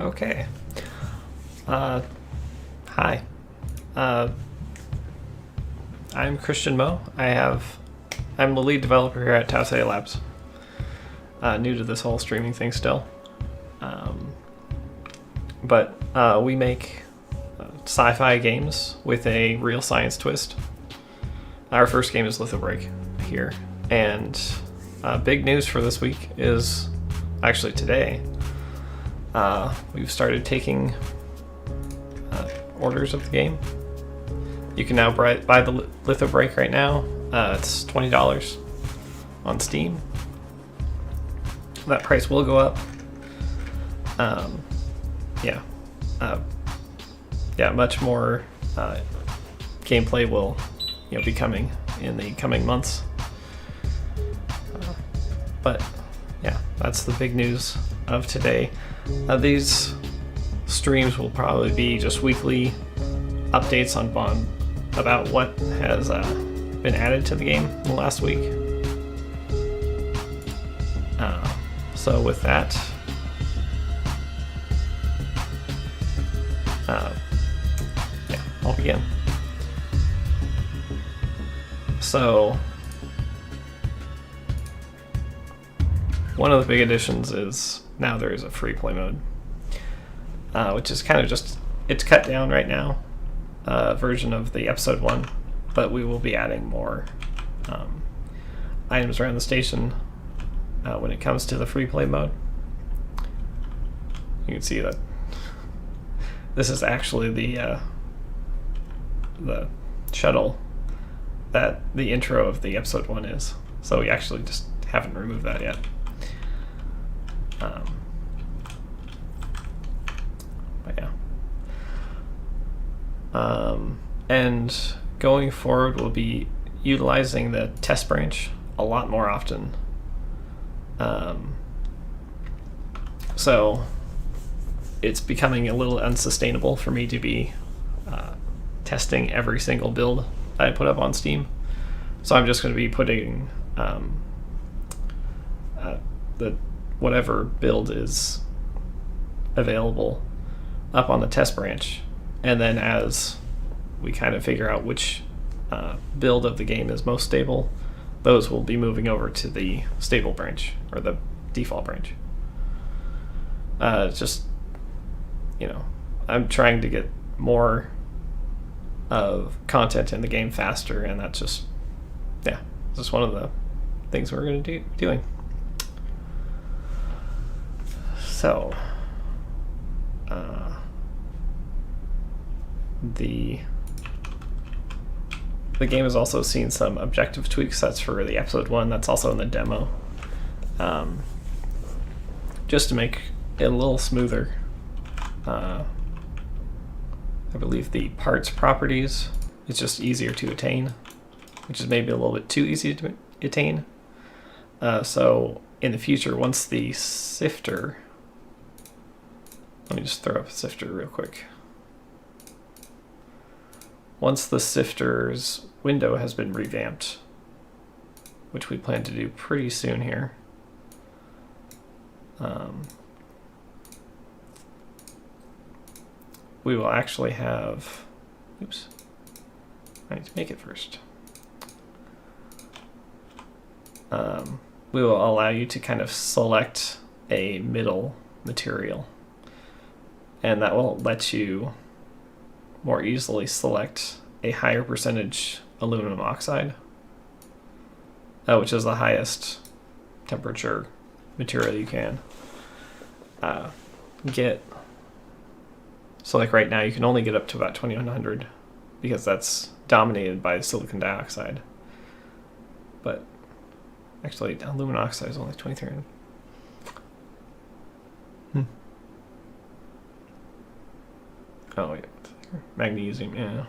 Okay. Hi. I'm Christian Moe. I'm the lead developer here at Tausea Labs. New to this whole streaming thing still. But we make sci-fi games with a real science twist. Our first game is LithoBreak here. And big news for this week is, actually today, we've started taking orders of the game. You can now buy the LithoBreak right now It's $20 on Steam. That price will go up. Much more gameplay will be coming in the coming months. But yeah, that's the big news of today. These streams will probably be just weekly updates on Bond about what has been added to the game in the last week. So with that, I'll begin. So one of the big additions is now there is a free play mode, which is kind of just, it's cut down right now, version of the episode 1, but we will be adding more items around the station when it comes to the free play mode. You can see that this is actually the shuttle that the intro of the episode 1 is. So we actually just haven't removed that yet. But yeah. And going forward, we'll be utilizing the test branch a lot more often. So it's becoming a little unsustainable for me to be testing every single build I put up on Steam. So I'm just going to be putting the whatever build is available up on the test branch, and then as we kind of figure out which build of the game is most stable, those will be moving over to the stable branch or the default branch. Just, I'm trying to get more of content in the game faster, and that's just one of the things we're going to be doing. So the game has also seen some objective tweaks. That's for the episode 1. That's also in the demo, just to make it a little smoother. I believe the parts properties, it's just easier to attain, which is maybe a little bit too easy to attain. So in the future, once the sifter, let me just throw up a sifter real quick. Once the sifter's window has been revamped, which we plan to do pretty soon here, we will actually have, I need to make it first. We will allow you to kind of select a middle material, and that will let you more easily select a higher percentage aluminum oxide, which is the highest temperature material you can get. So like right now you can only get up to about 2100 because that's dominated by silicon dioxide. But actually aluminum oxide is only 2300. Oh wait, magnesium,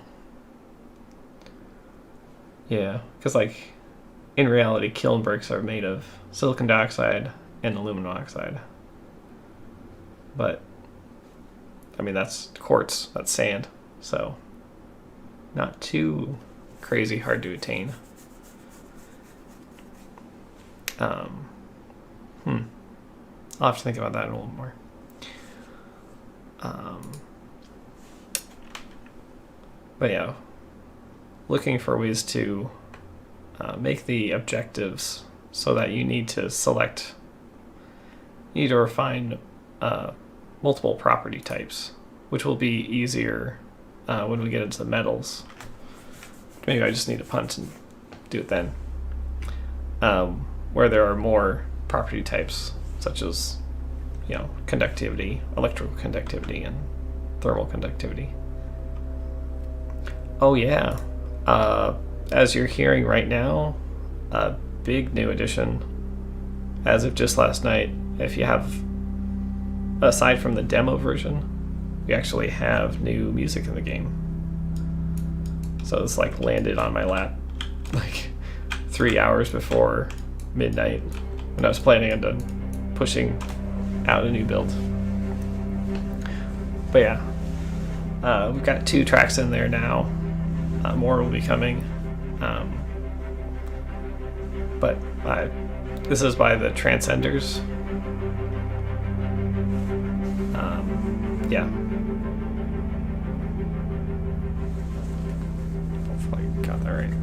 yeah, because like in reality kiln bricks are made of silicon dioxide and aluminum oxide, but I mean that's quartz, that's sand, so not too crazy hard to attain. I'll have to think about that a little more. But yeah, looking for ways to make the objectives so that you need to refine multiple property types, which will be easier when we get into the metals. Maybe I just need to punt and do it then. Where there are more property types, such as conductivity, electrical conductivity, and thermal conductivity. Oh yeah, as you're hearing right now, a big new addition as of just last night. If you have, aside from the demo version, we actually have new music in the game. So it's like landed on my lap like 3 hours before midnight when I was planning on pushing out a new build. But yeah, we've got 2 tracks in there now. More will be coming. But this is by the Transcenders. Yeah. Hopefully I got that right.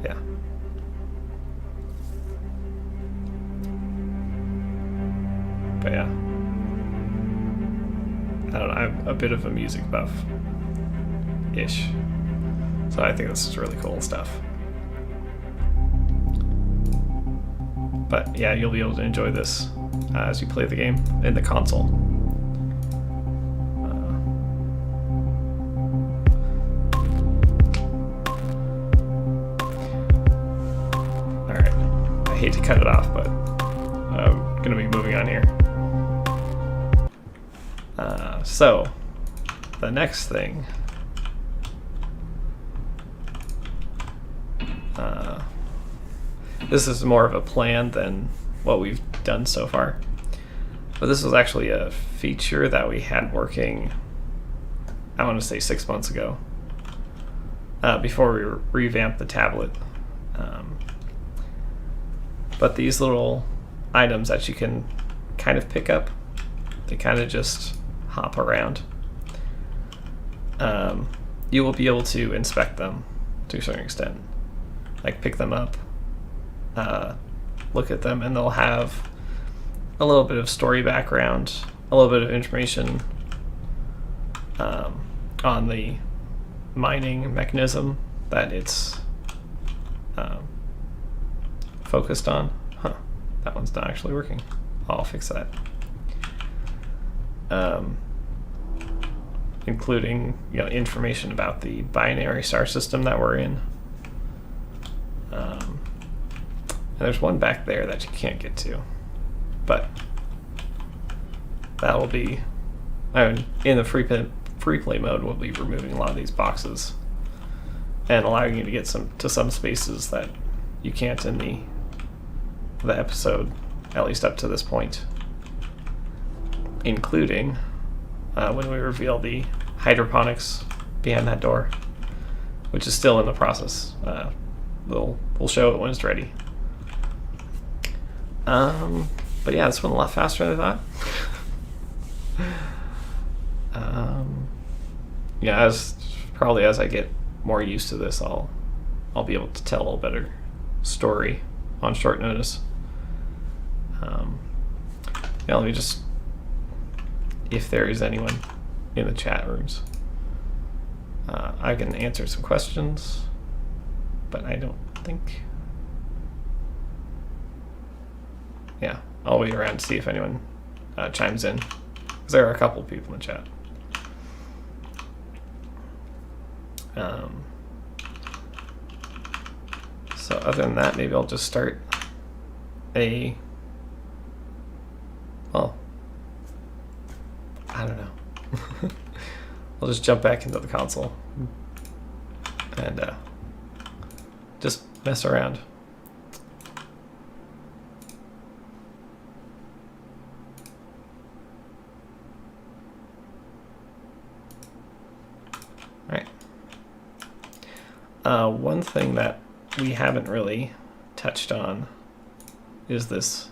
Yeah. But yeah. I don't know, I'm a bit of a music buff-ish. So I think this is really cool stuff. But yeah, you'll be able to enjoy this as you play the game in the console. Alright, I hate to cut it off, but I'm going to be moving on here. So, the next thing... this is more of a plan than what we've done so far. But this was actually a feature that we had working, I want to say 6 months ago, before we revamped the tablet. But these little items that you can kind of pick up, they kind of just hop around. You will be able to inspect them to a certain extent. Like pick them up, look at them, and they'll have a little bit of story background, a little bit of information on the mining mechanism that it's focused on. Huh, that one's not actually working. I'll fix that. Including information about the binary star system that we're in. And there's one back there that you can't get to, but that will be, in the free play mode, we'll be removing a lot of these boxes and allowing you to get to some spaces that you can't in the episode, at least up to this point, including when we reveal the hydroponics behind that door, which is still in the process. We'll show it when it's ready. But yeah, this went a lot faster than I thought. Yeah, as I get more used to this, I'll be able to tell a better story on short notice. Yeah, let me just, if there is anyone in the chat rooms, I can answer some questions, but I don't think. Yeah, I'll wait around to see if anyone chimes in, because there are a couple of people in the chat. So other than that, maybe I'll just start well, I don't know. I'll just jump back into the console and just mess around. One thing that we haven't really touched on is this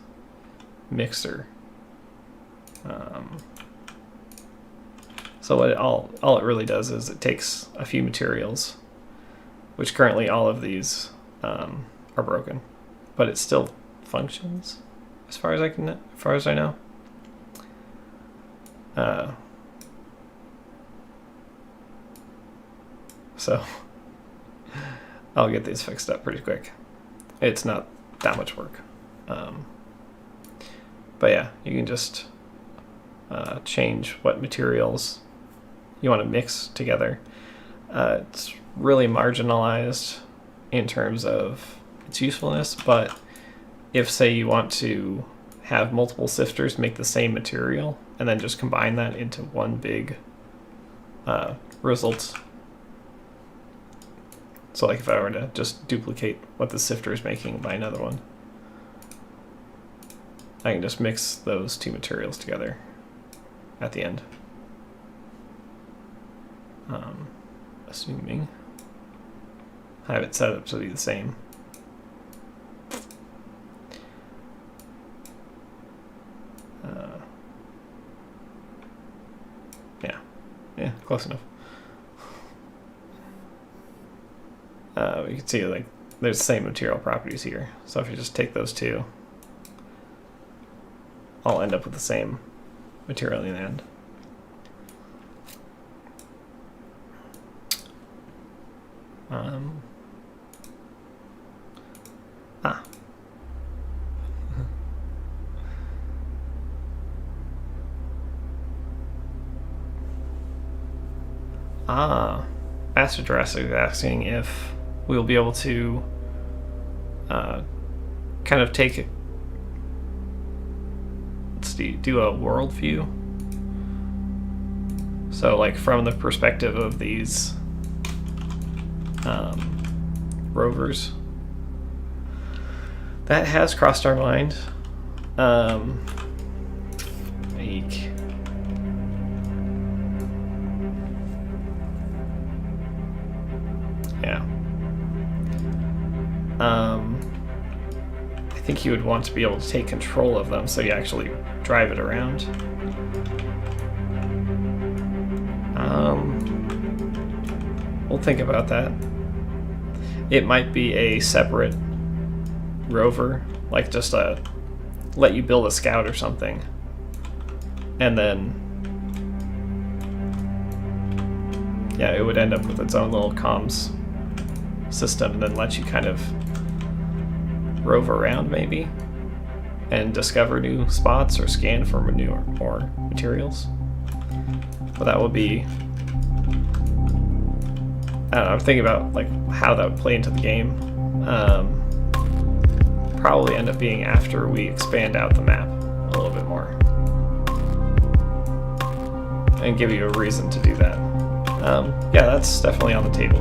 mixer. So what all it really does is it takes a few materials, which currently all of these are broken, but it still functions as far as I know. So I'll get these fixed up pretty quick. It's not that much work. But yeah, you can just change what materials you want to mix together. It's really marginalized in terms of its usefulness, but if, say, you want to have multiple sifters make the same material and then just combine that into one big result. So like if I were to just duplicate what the sifter is making by another one, I can just mix those two materials together at the end. Assuming I have it set up to be the same. Yeah, close enough. You can see like there's the same material properties here. So if you just take those two, I'll end up with the same material in the end. Master Jurassic is asking if we'll be able to kind of take, do a world view. So like from the perspective of these rovers. That has crossed our mind. Eek. Yeah. I think you would want to be able to take control of them so you actually drive it around. We'll think about that. It might be a separate rover, like just let you build a scout or something, and then yeah, it would end up with its own little comms system, and then let you kind of rove around maybe and discover new spots or scan for manure or materials. But that would be, I don't know, I'm thinking about like how that would play into the game. Probably end up being after we expand out the map a little bit more and give you a reason to do that. Yeah, that's definitely on the table.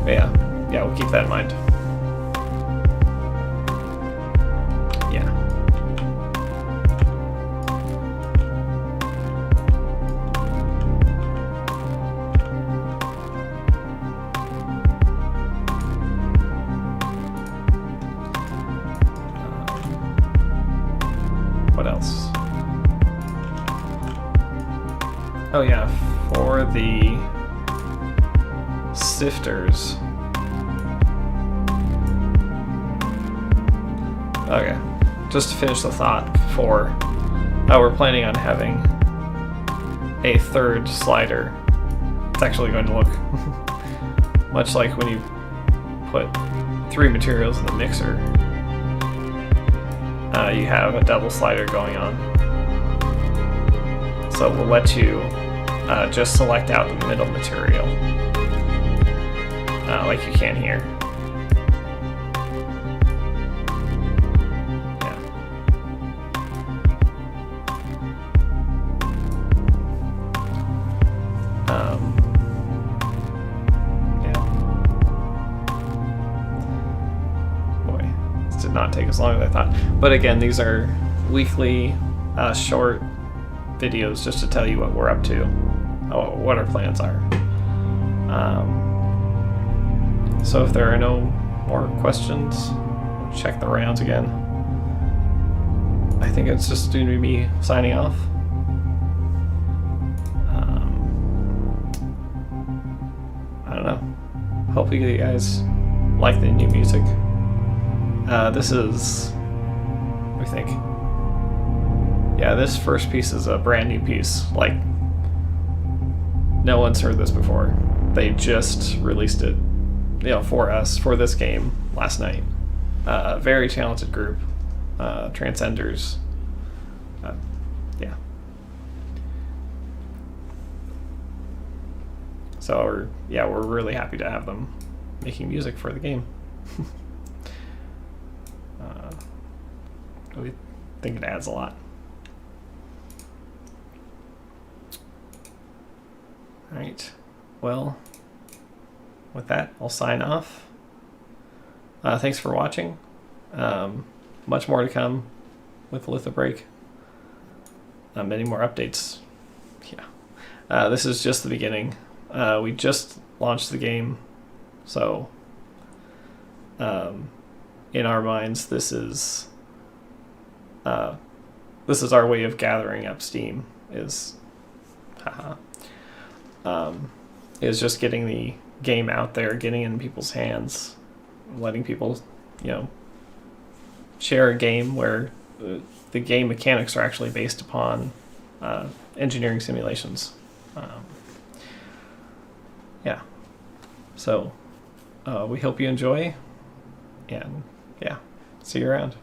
But yeah, we'll keep that in mind. Yeah. What else? Oh yeah, for the sifters. Okay, just to finish the thought, we're planning on having a third slider. It's actually going to look much like when you put 3 materials in the mixer. You have a double slider going on. So we'll let you just select out the middle material, like you can here. Yeah. Yeah. Boy, this did not take as long as I thought. But again, these are weekly short videos just to tell you what we're up to, what our plans are. So if there are no more questions, check the rounds again. I think it's just going to be me signing off. I don't know. Hopefully you guys like the new music. This is, what do you think? Yeah, this first piece is a brand new piece. Like, no one's heard this before. They just released it, for us, for this game last night. Very talented group, Transcenders. Yeah. So we're really happy to have them making music for the game. We think it adds a lot. All right. Well, with that, I'll sign off. Thanks for watching. Much more to come with LithoBreak. Many more updates. Yeah. This is just the beginning. We just launched the game, so in our minds, this is our way of gathering up steam. Is just getting the game out there, getting it in people's hands, letting people, share a game where the game mechanics are actually based upon engineering simulations. Yeah. So we hope you enjoy, and see you around.